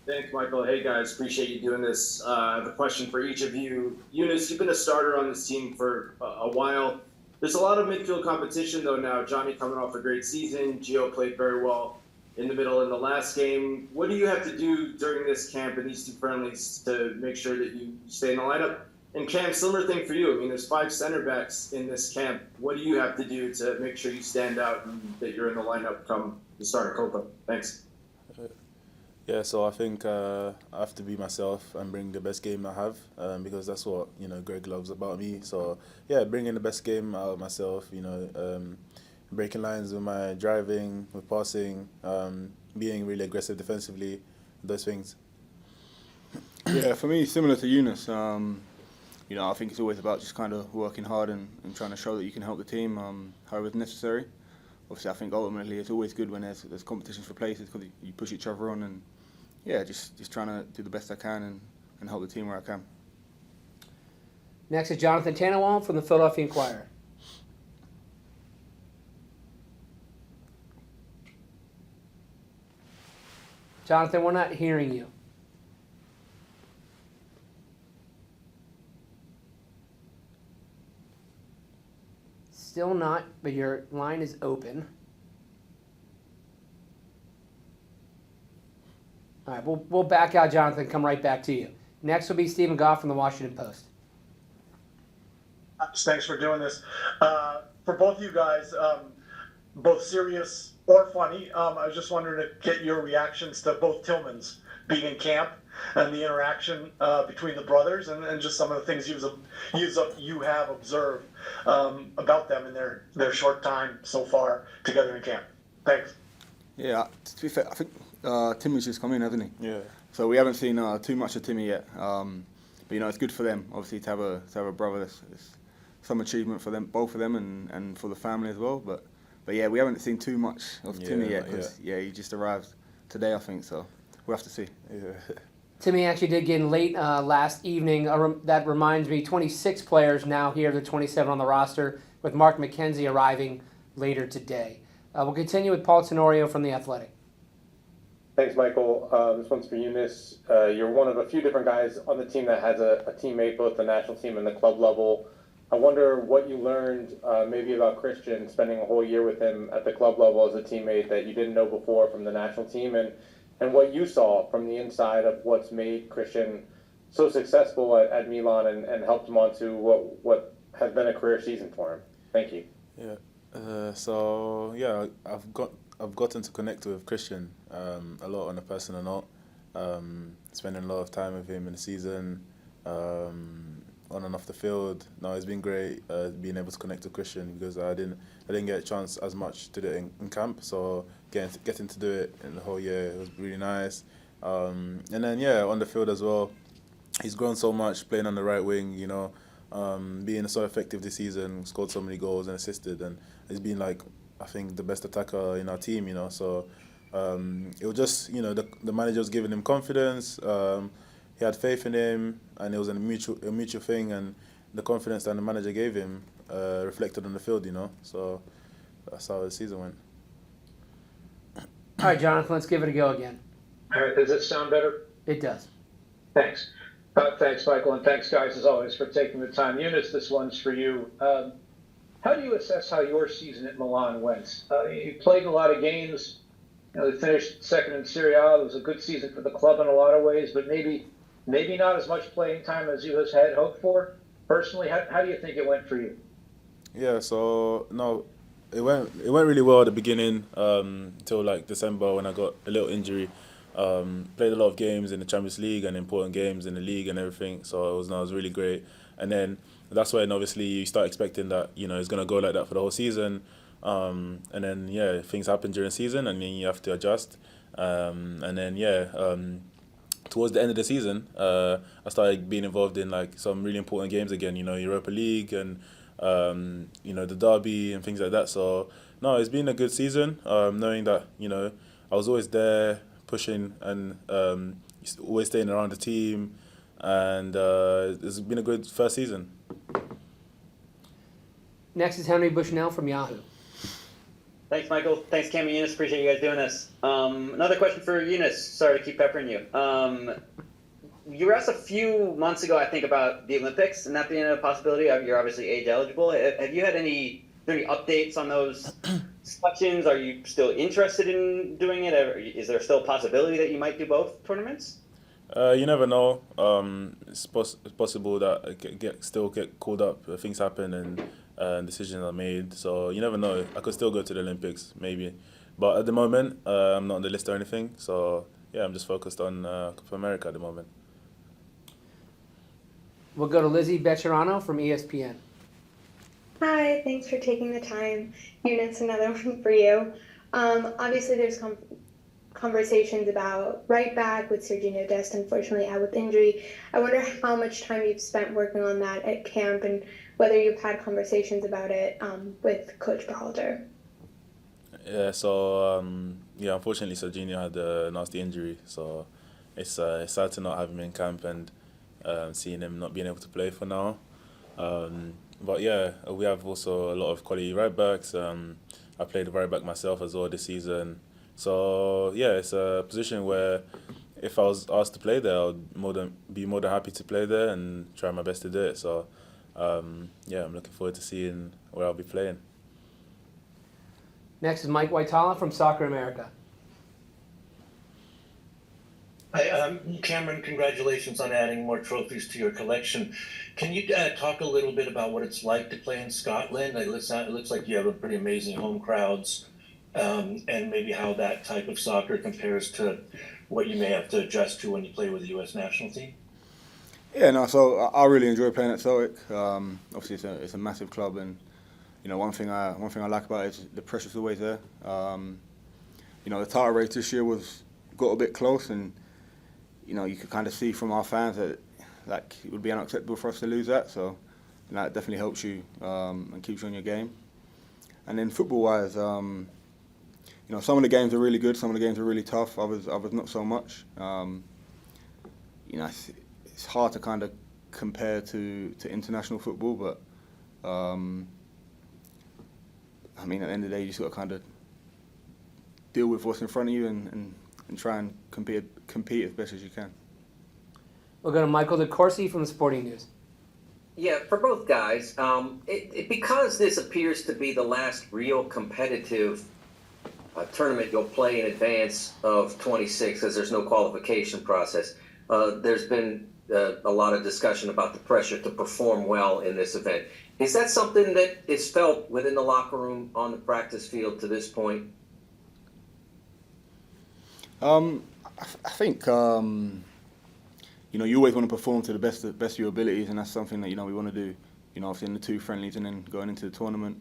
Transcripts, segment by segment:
Thanks, Michael. Hey, guys, appreciate you doing this. I have a question for each of you. Yunus, you've been a starter on this team for a while. There's a lot of midfield competition, though, now. Johnny coming off a great season. Gio played very well in the middle in the last game. What do you have to do during this camp and these two friendlies to make sure that you stay in the lineup? And Cam, similar thing for you. I mean, there's 5 center backs in this camp. What do you have to do to make sure you stand out and that you're in the lineup come the start of Copa? Thanks. Yeah, so I think I have to be myself and bring the best game I have, because that's what Greg loves about me. So yeah, bringing the best game out of myself. Breaking lines with my driving, with passing, being really aggressive defensively, those things. Yeah, for me, similar to Yunus. I think it's always about just kind of working hard and trying to show that you can help the team, however it's necessary. Obviously, I think ultimately it's always good when there's competitions for places because you push each other on, and yeah, just trying to do the best I can and help the team where I can. Next is Jonathan Tannenwald from the Philadelphia Inquirer. Jonathan, we're not hearing you. Still not, but your line is open. All right, we'll back out, Jonathan, come right back to you. Next will be Stephen Goff from the Washington Post. Thanks for doing this. For both of you guys, both serious or funny, I was just wondering to get your reactions to both Tillmans being in camp and the interaction between the brothers and just some of the things you have observed about them in their short time so far together in camp. Thanks. Yeah, to be fair, I think Timmy's just come in, hasn't he? Yeah. So we haven't seen too much of Timmy yet. But it's good for them, obviously, to have a brother. It's some achievement for them, both of them, and for the family as well. But yeah, we haven't seen too much of Timmy yet because he just arrived today, I think. So we'll have to see. Yeah. Timmy actually did get in late last evening. That reminds me, 26 players now here, the 27 on the roster, with Mark McKenzie arriving later today. We'll continue with Paul Tenorio from The Athletic. Thanks, Michael. This one's for Yunus. You're one of a few different guys on the team that has a teammate, both the national team and the club level. I wonder what you learned maybe about Christian, spending a whole year with him at the club level as a teammate that you didn't know before from the national team, and what you saw from the inside of what's made Christian so successful at Milan and helped him on to what has been a career season for him. Thank you. Yeah. I've gotten to connect with Christian a lot on a personal note. Spending a lot of time with him in the season, on and off the field. No, it's been great being able to connect with Christian because I didn't get a chance as much to do it in camp. So getting to do it in the whole year, it was really nice. And then on the field as well, he's grown so much playing on the right wing. Being so effective this season, scored so many goals and assisted, and he's been I think the best attacker in our team. So it was just the manager was giving him confidence. He had faith in him, and it was a mutual thing, and the confidence that the manager gave him reflected on the field. So that's how the season went. All right, Jonathan, let's give it a go again. All right, does it sound better? It does. Thanks. Thanks, Michael, and thanks, guys, as always, for taking the time. Yunus, this one's for you. How do you assess how your season at Milan went? You played a lot of games. They finished second in Serie A. It was a good season for the club in a lot of ways, but maybe not as much playing time as you had hoped for. Personally, how do you think it went for you? Yeah, so no, it went really well at the beginning until December when I got a little injury. Played a lot of games in the Champions League and important games in the league and everything. So it was really great. And then that's when obviously you start expecting that it's gonna go like that for the whole season. And then things happen during the season and then you have to adjust. And then towards the end of the season, I started being involved in some really important games again. Europa League and the derby and things like that. So no, it's been a good season. Knowing that I was always there, pushing and always staying around the team, and it's been a good first season. Next is Henry Bushnell from Yahoo. Thanks, Michael. Thanks, Cam and Yunus. Appreciate you guys doing this. Another question for Yunus. Sorry to keep peppering you. You were asked a few months ago, I think, about the Olympics and that being a possibility. You're obviously age eligible. Have you had any updates on those selections? Are you still interested in doing it? Is there still a possibility that you might do both tournaments? You never know. It's possible that I still get called up. Things happen and decisions are made. So you never know. I could still go to the Olympics, maybe. But at the moment, I'm not on the list or anything. So yeah, I'm just focused on Copa America at the moment. We'll go to Lizzie Becherano from ESPN. Hi, thanks for taking the time. Eunice, another one for you. Obviously, there's conversations about right back with Sergiño Dest, unfortunately out with injury. I wonder how much time you've spent working on that at camp and whether you've had conversations about it with Coach Berhalter. Yeah, so unfortunately Sergiño had a nasty injury, so it's sad to not have him in camp and seeing him not being able to play for now. But yeah, we have also a lot of quality right backs. I played right back myself as well this season. So yeah, it's a position where if I was asked to play there, I'd be more than happy to play there and try my best to do it. So yeah, I'm looking forward to seeing where I'll be playing. Next is Mike Waitala from Soccer America. Hi, Cameron, congratulations on adding more trophies to your collection. Can you talk a little bit about what it's like to play in Scotland? It looks like you have a pretty amazing home crowds, and maybe how that type of soccer compares to what you may have to adjust to when you play with the U.S. national team. Yeah, no. So I really enjoy playing at Celtic. Obviously, it's a massive club, and one thing I like about it is the pressure's always there. The title race this year got a bit close, and you could kind of see from our fans that it would be unacceptable for us to lose that. So it definitely helps you and keeps you on your game. And then football-wise, some of the games are really good, some of the games are really tough, others not so much. It's hard to kind of compare to international football, but at the end of the day, you just got to kind of deal with what's in front of you and try and compete as best as you can. We'll go to Michael DeCourcy from the Sporting News. Yeah, for both guys, because this appears to be the last real competitive tournament you'll play in advance of 26, because there's no qualification process, there's been a lot of discussion about the pressure to perform well in this event. Is that something that is felt within the locker room, on the practice field to this point? I think you always want to perform to the best of your abilities, and that's something that we want to do. Obviously in the two friendlies and then going into the tournament.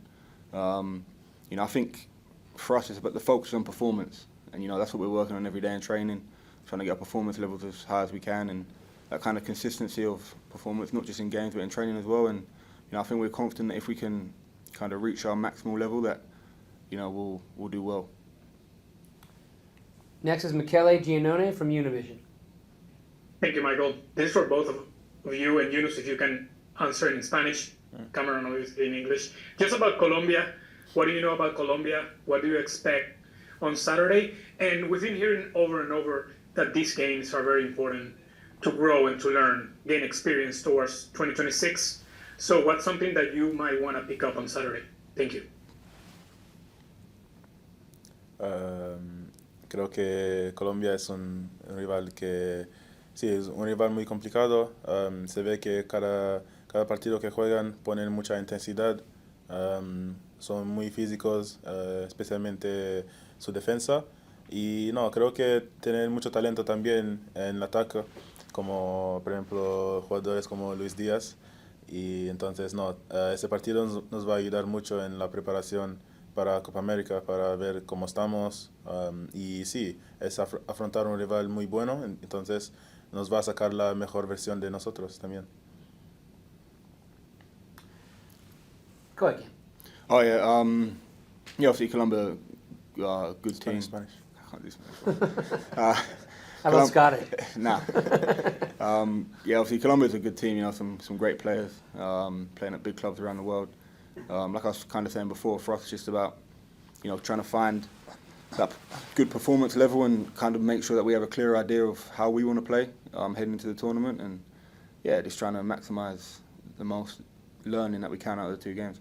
I think for us it's about the focus on performance, and that's what we're working on every day in training, trying to get our performance levels as high as we can, and that kind of consistency of performance, not just in games but in training as well. And I think we're confident that if we can kind of reach our maximal level, that we'll do well. Next is Michele Giannone from Univision. Thank you, Michael. This is for both of you, and Yunus, if you can answer in Spanish. Cameron, obviously in English. Just about Colombia. What do you know about Colombia? What do you expect on Saturday? And we've been hearing over and over that these games are very important to grow and to learn, gain experience towards 2026. So what's something that you might want to pick up on Saturday? Thank you. Creo que Colombia es un rival que sí, es un rival muy complicado. Se ve que cada partido que juegan ponen mucha intensidad. Son muy físicos, especialmente su defensa. Y no, creo que tienen mucho talento también en el ataque, como por ejemplo jugadores como Luis Díaz. Y entonces ese partido nos va a ayudar mucho en la preparación para Copa América, para ver cómo estamos. Y sí, es afrontar un rival muy bueno, entonces nos va a sacar la mejor versión de nosotros también. Go ahead, Ken. Oh yeah, obviously Colombia, good team. Spanish. I can't do Spanish. How about Scottish? Nah. Obviously Colombia's a good team. Some great players playing at big clubs around the world. Like I was kind of saying before, for us it's just about trying to find that good performance level and kind of make sure that we have a clear idea of how we want to play heading into the tournament, and just trying to maximise the most learning that we can out of the 2 games.